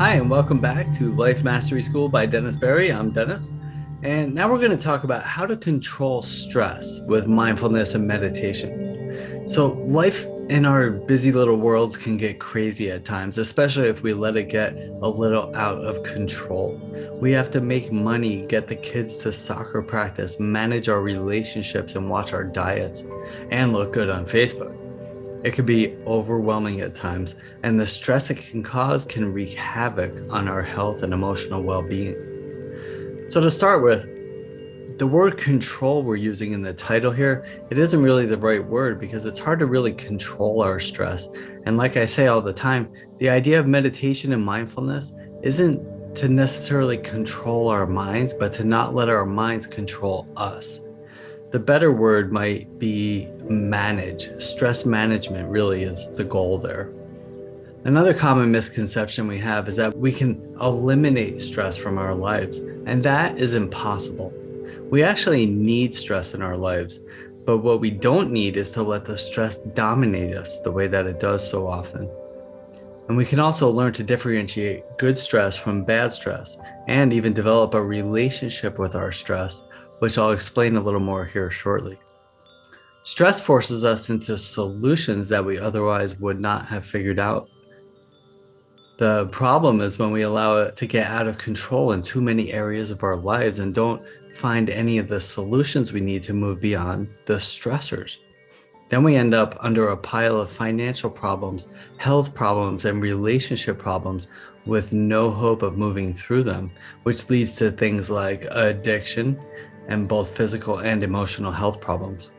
Hi, and welcome back to Life Mastery School by Dennis Berry. I'm Dennis, and now we're going to talk about how to control stress with mindfulness and meditation. So, life in our busy little worlds can get crazy at times, especially if we let it get a little out of control. We have to make money, get the kids to soccer practice, manage our relationships, and watch our diets, and look good on Facebook. It can be overwhelming at times, and the stress it can cause can wreak havoc on our health and emotional well-being. So to start with, the word control we're using in the title here, it isn't really the right word because it's hard to really control our stress. And like I say all the time, the idea of meditation and mindfulness isn't to necessarily control our minds, but to not let our minds control us. The better word might be manage. Stress management really is the goal there. Another common misconception we have is that we can eliminate stress from our lives, and that is impossible. We actually need stress in our lives, but what we don't need is to let the stress dominate us the way that it does so often. And we can also learn to differentiate good stress from bad stress, and even develop a relationship with our stress, which I'll explain a little more here shortly. Stress forces us into solutions that we otherwise would not have figured out. The problem is when we allow it to get out of control in too many areas of our lives and don't find any of the solutions we need to move beyond the stressors. Then we end up under a pile of financial problems, health problems, and relationship problems with no hope of moving through them, which leads to things like addiction and both physical and emotional health problems.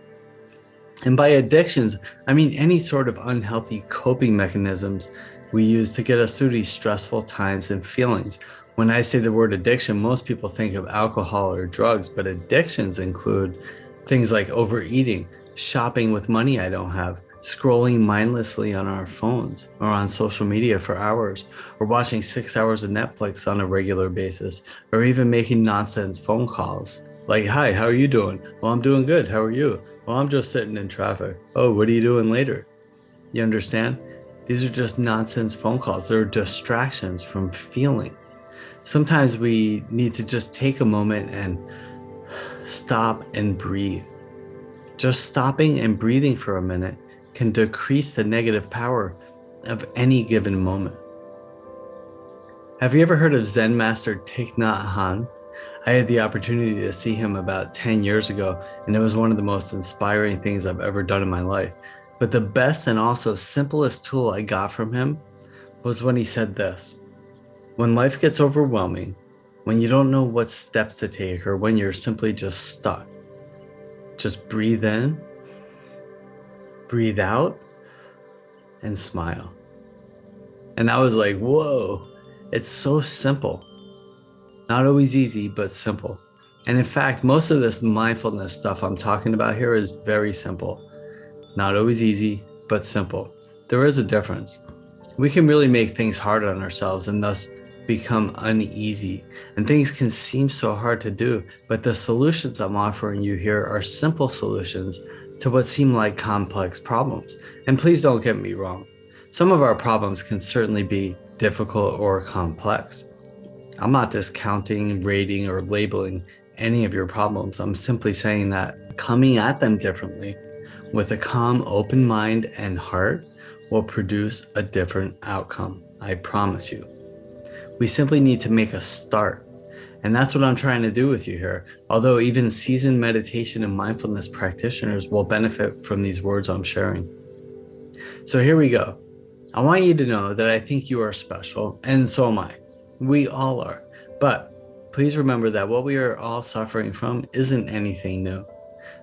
And by addictions, I mean any sort of unhealthy coping mechanisms we use to get us through these stressful times and feelings. When I say the word addiction, most people think of alcohol or drugs, but addictions include things like overeating, shopping with money I don't have, scrolling mindlessly on our phones or on social media for hours, or watching 6 hours of Netflix on a regular basis, or even making nonsense phone calls. Like, hi, how are you doing? Well, I'm doing good. How are you? Well, I'm just sitting in traffic. Oh, what are you doing later? You understand? These are just nonsense phone calls. They're distractions from feeling. Sometimes we need to just take a moment and stop and breathe. Just stopping and breathing for a minute can decrease the negative power of any given moment. Have you ever heard of Zen master Thich Nhat Hanh? I had the opportunity to see him about 10 years ago, and it was one of the most inspiring things I've ever done in my life. But the best and also simplest tool I got from him was when he said this: when life gets overwhelming, when you don't know what steps to take, or when you're simply just stuck, just breathe in, breathe out, and smile. And I was like, whoa, it's so simple. Not always easy, but simple. And in fact, most of this mindfulness stuff I'm talking about here is very simple. Not always easy, but simple. There is a difference. We can really make things hard on ourselves and thus become uneasy. And things can seem so hard to do, but the solutions I'm offering you here are simple solutions to what seem like complex problems. And please don't get me wrong. Some of our problems can certainly be difficult or complex. I'm not discounting, rating, or labeling any of your problems. I'm simply saying that coming at them differently with a calm, open mind and heart will produce a different outcome. I promise you. We simply need to make a start. And that's what I'm trying to do with you here. Although even seasoned meditation and mindfulness practitioners will benefit from these words I'm sharing. So here we go. I want you to know that I think you are special, and so am I. We all are. But please remember that what we are all suffering from isn't anything new.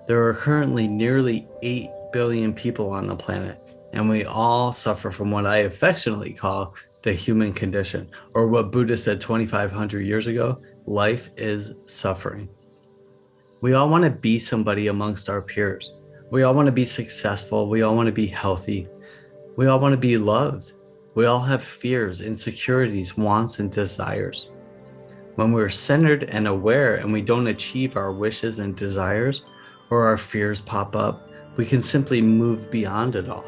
There are currently nearly 8 billion people on the planet, and we all suffer from what I affectionately call the human condition, or what Buddha said 2,500 years ago: life is suffering. We all want to be somebody amongst our peers. We all want to be successful. We all want to be healthy. We all want to be loved. We all have fears, insecurities, wants, and desires. When we're centered and aware and we don't achieve our wishes and desires, or our fears pop up, we can simply move beyond it all.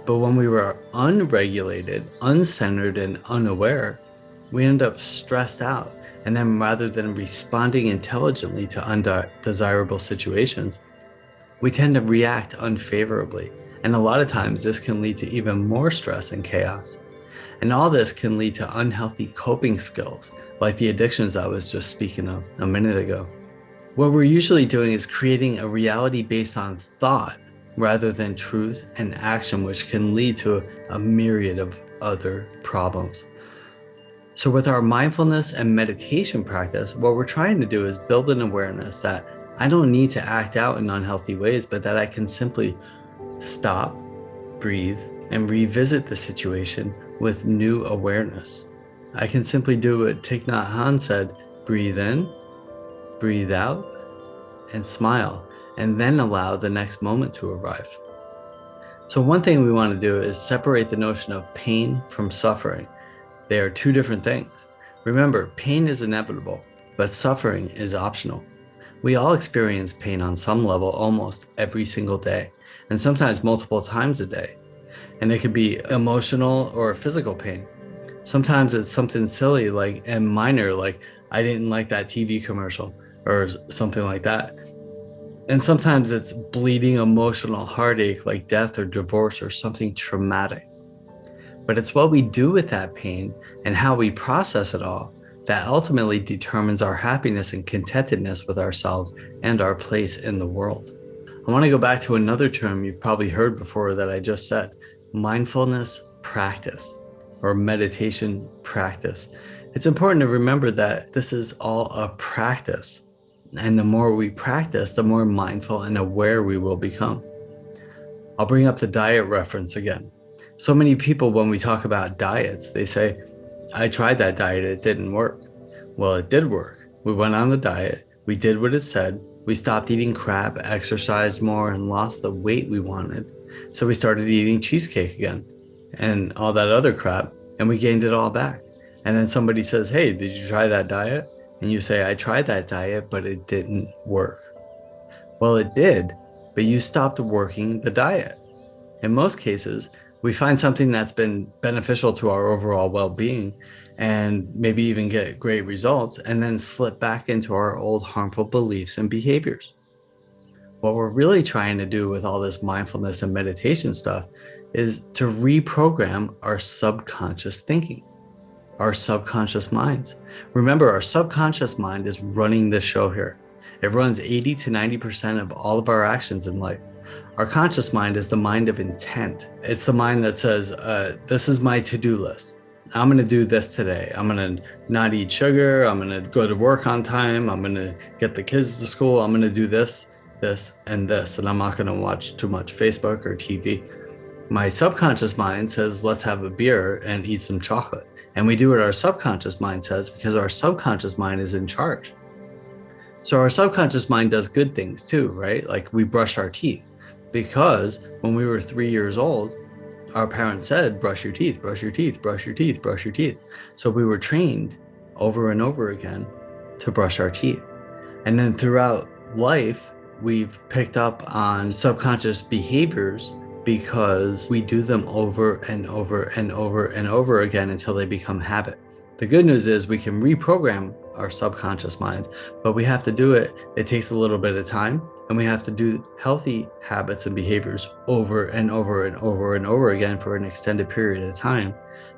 But when we were unregulated, uncentered, and unaware, We end up stressed out, and then rather than responding intelligently to undesirable situations, we tend to react unfavorably. And a lot of times this can lead to even more stress and chaos. And all this can lead to unhealthy coping skills, like the addictions I was just speaking of a minute ago. What we're usually doing is creating a reality based on thought rather than truth and action, which can lead to a myriad of other problems. So with our mindfulness and meditation practice, what we're trying to do is build an awareness that I don't need to act out in unhealthy ways, but that I can simply stop, breathe, and revisit the situation with new awareness. I can simply do what Thich Nhat Hanh said: breathe in, breathe out, and smile, and then allow the next moment to arrive. So one thing we want to do is separate the notion of pain from suffering. They are two different things. Remember, pain is inevitable, but suffering is optional. We all experience pain on some level almost every single day, and sometimes multiple times a day. And it could be emotional or physical pain. Sometimes it's something silly and minor, like I didn't like that TV commercial or something like that. And sometimes it's bleeding emotional heartache like death or divorce or something traumatic. But it's what we do with that pain and how we process it all that ultimately determines our happiness and contentedness with ourselves and our place in the world. I want to go back to another term you've probably heard before that I just said: mindfulness practice or meditation practice. It's important to remember that this is all a practice. And the more we practice, the more mindful and aware we will become. I'll bring up the diet reference again. So many people, when we talk about diets, they say, I tried that diet, it didn't work. Well, it did work. We went on the diet, we did what it said, we stopped eating crap, exercised more, and lost the weight we wanted. So we started eating cheesecake again and all that other crap, and we gained it all back. And then somebody says, hey, did you try that diet? And you say, I tried that diet, but it didn't work. Well, it did, but you stopped working the diet. In most cases, we find something that's been beneficial to our overall well-being and maybe even get great results, and then slip back into our old harmful beliefs and behaviors. What we're really trying to do with all this mindfulness and meditation stuff is to reprogram our subconscious thinking, our subconscious minds. Remember, our subconscious mind is running this show here. It runs 80 to 90% of all of our actions in life. Our conscious mind is the mind of intent. It's the mind that says, this is my to-do list. I'm going to do this today. I'm going to not eat sugar. I'm going to go to work on time. I'm going to get the kids to school. I'm going to do this, this, and this. And I'm not going to watch too much Facebook or TV. My subconscious mind says, let's have a beer and eat some chocolate. And we do what our subconscious mind says because our subconscious mind is in charge. So our subconscious mind does good things too, right? Like we brush our teeth, because when we were 3 years old, our parents said, brush your teeth, brush your teeth, brush your teeth, brush your teeth. So we were trained over and over again to brush our teeth. And then throughout life, we've picked up on subconscious behaviors because we do them over and over and over and over again until they become habit. The good news is we can reprogram our subconscious minds, but we have to do it. It takes a little bit of time, and we have to do healthy habits and behaviors over and over and over and over again for an extended period of time,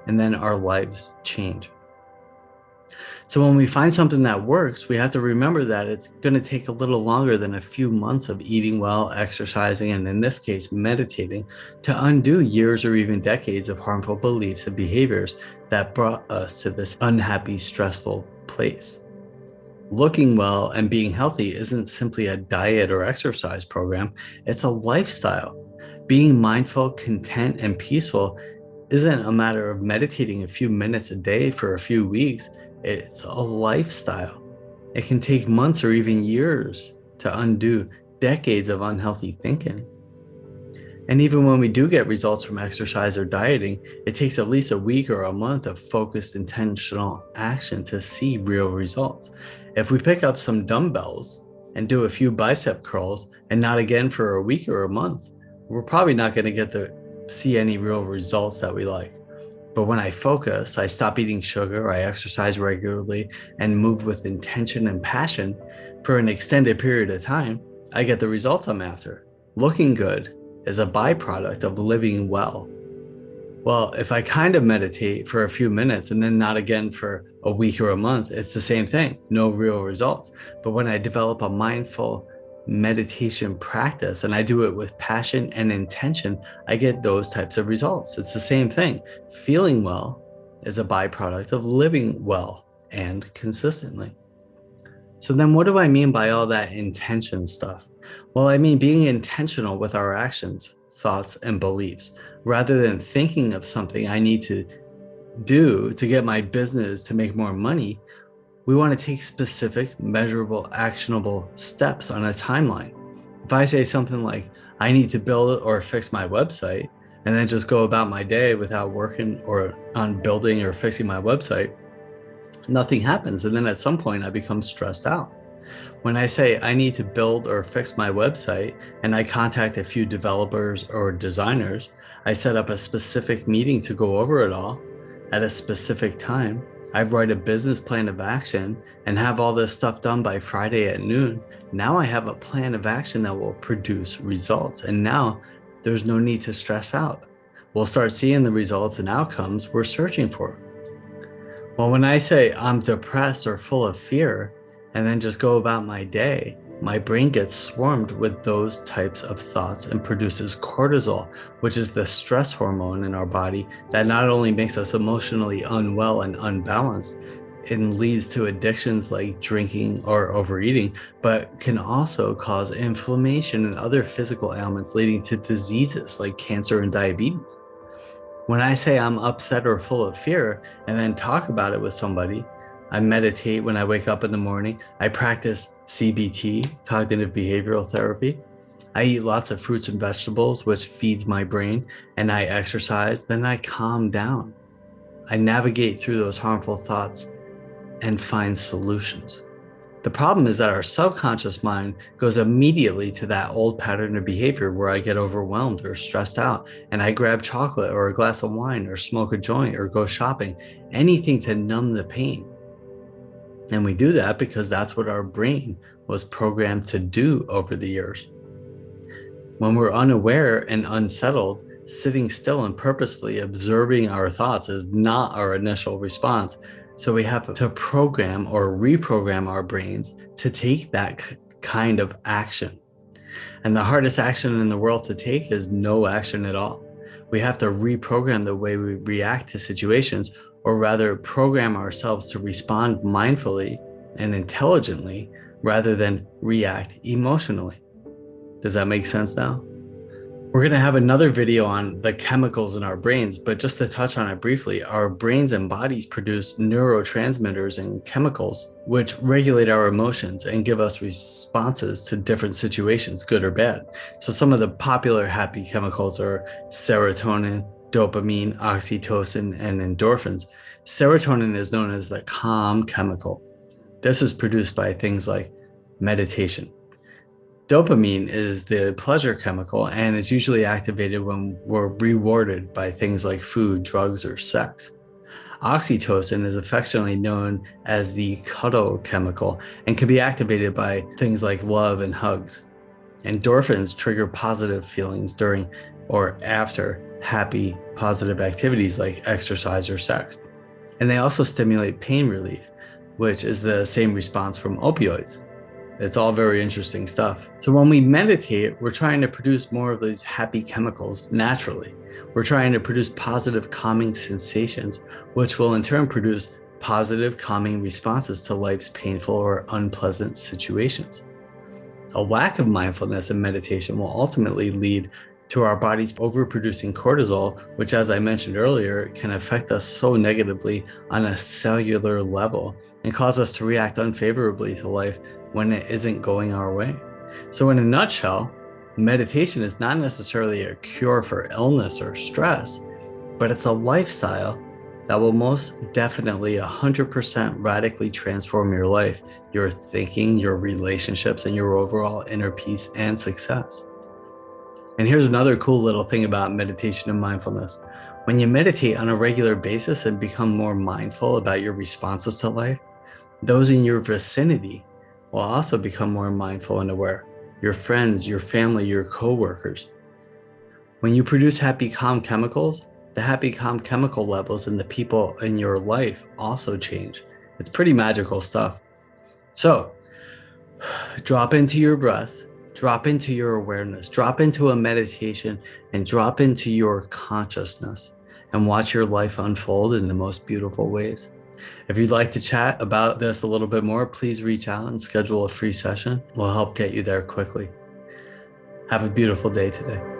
and then our lives change. So when we find something that works, we have to remember that it's going to take a little longer than a few months of eating well, exercising, and in this case, meditating, to undo years or even decades of harmful beliefs and behaviors that brought us to this unhappy, stressful place. Looking well and being healthy isn't simply a diet or exercise program, it's a lifestyle. Being mindful, content, and peaceful isn't a matter of meditating a few minutes a day for a few weeks. It's a lifestyle. It can take months or even years to undo decades of unhealthy thinking. And even when we do get results from exercise or dieting, it takes at least a week or a month of focused, intentional action to see real results. If we pick up some dumbbells and do a few bicep curls and not again for a week or a month, we're probably not going to get to see any real results that we like. But when I focus, I stop eating sugar, I exercise regularly, and move with intention and passion for an extended period of time, I get the results I'm after. Looking good is a byproduct of living well. Well, if I kind of meditate for a few minutes and then not again for a week or a month, it's the same thing, no real results. But when I develop a mindful meditation practice and I do it with passion and intention, I get those types of results. It's the same thing. Feeling well is a byproduct of living well and consistently. So then what do I mean by all that intention stuff? Well, I mean being intentional with our actions, thoughts, and beliefs. Rather than thinking of something I need to do to get my business to make more money, we want to take specific, measurable, actionable steps on a timeline. If I say something like, I need to build or fix my website, and then just go about my day without working or on building or fixing my website, nothing happens. And then at some point I become stressed out. When I say I need to build or fix my website and I contact a few developers or designers, I set up a specific meeting to go over it all at a specific time. I write a business plan of action and have all this stuff done by Friday at noon. Now I have a plan of action that will produce results. And now there's no need to stress out. We'll start seeing the results and outcomes we're searching for. Well, when I say I'm depressed or full of fear, and then just go about my day, my brain gets swarmed with those types of thoughts and produces cortisol, which is the stress hormone in our body that not only makes us emotionally unwell and unbalanced, it leads to addictions like drinking or overeating, but can also cause inflammation and other physical ailments leading to diseases like cancer and diabetes. When I say I'm upset or full of fear and then talk about it with somebody, I meditate when I wake up in the morning. I practice CBT, cognitive behavioral therapy. I eat lots of fruits and vegetables, which feeds my brain, and I exercise. Then I calm down. I navigate through those harmful thoughts and find solutions. The problem is that our subconscious mind goes immediately to that old pattern of behavior where I get overwhelmed or stressed out and I grab chocolate or a glass of wine or smoke a joint or go shopping, anything to numb the pain. And we do that because that's what our brain was programmed to do over the years. When we're unaware and unsettled, sitting still and purposefully observing our thoughts is not our initial response. So we have to program or reprogram our brains to take that kind of action. And the hardest action in the world to take is no action at all. We have to reprogram the way we react to situations, or rather program ourselves to respond mindfully and intelligently rather than react emotionally. Does that make sense now? We're going to have another video on the chemicals in our brains, but just to touch on it briefly, our brains and bodies produce neurotransmitters and chemicals which regulate our emotions and give us responses to different situations, good or bad. So some of the popular happy chemicals are serotonin, dopamine, oxytocin, and endorphins. Serotonin is known as the calm chemical. This is produced by things like meditation. Dopamine is the pleasure chemical and is usually activated when we're rewarded by things like food, drugs, or sex. Oxytocin is affectionately known as the cuddle chemical and can be activated by things like love and hugs. Endorphins trigger positive feelings during or after happy, positive activities like exercise or sex. And they also stimulate pain relief, which is the same response from opioids. It's all very interesting stuff. So when we meditate, we're trying to produce more of these happy chemicals naturally. We're trying to produce positive calming sensations, which will in turn produce positive calming responses to life's painful or unpleasant situations. A lack of mindfulness and meditation will ultimately lead to our bodies overproducing cortisol, which, as I mentioned earlier, can affect us so negatively on a cellular level and cause us to react unfavorably to life when it isn't going our way. So in a nutshell, meditation is not necessarily a cure for illness or stress, but it's a lifestyle that will most definitely 100% radically transform your life, your thinking, your relationships, and your overall inner peace and success. And here's another cool little thing about meditation and mindfulness. When you meditate on a regular basis and become more mindful about your responses to life, those in your vicinity will also become more mindful and aware. Your friends, your family, your coworkers. When you produce happy, calm chemicals, the happy, calm chemical levels in the people in your life also change. It's pretty magical stuff. So drop into your breath, drop into your awareness, drop into a meditation, and drop into your consciousness and watch your life unfold in the most beautiful ways. If you'd like to chat about this a little bit more, please reach out and schedule a free session. We'll help get you there quickly. Have a beautiful day today.